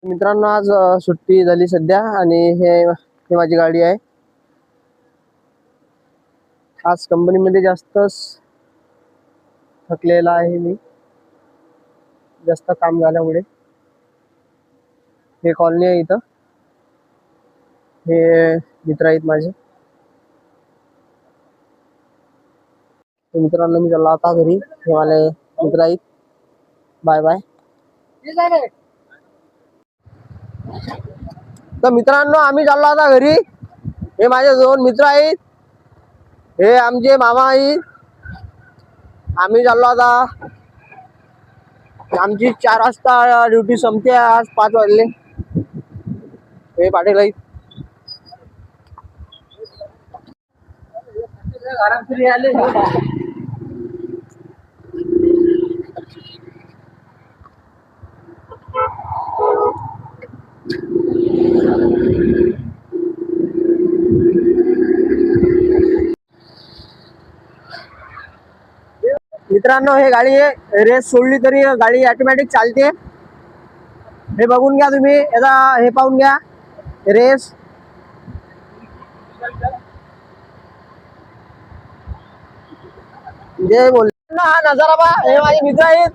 मित्रांनो आज सुट्टी झाली सध्या आणि हे माझी गाडी आहे। आज कंपनीमध्ये जास्तच थकलेला आहे मी, जास्त काम झाल्यामुळे। हे कॉलनी आहे, इथं हे मित्र आहेत माझे। मित्रांनो मी चाललो आता घरी, हे वाले मित्र आहेत। Bye bye. तर मित्रांनो आम्ही चाललो आता घरी। हे माझे दोन मित्र आहेत, हे आमचे मामा आहेत। आम्ही चाललो आता, आमची 4 वाजता ड्युटी संपते, आज 5 वाजले। हे पाटील आहेत। मित्रांनो हे गाडी रेस सोडली तरी गाडी ऑटोमॅटिक चालते। हे बघून घ्या तुम्ही, याचा हे पाहून घ्या रेस। जे बोल ना, हा नजारा पहा, हे माझे मित्र आहेत।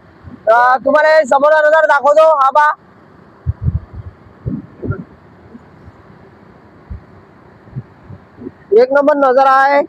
तुम्हाला समोरचा नजारा दाखवतो, हा पहा। एक नंबर नजारा आहे।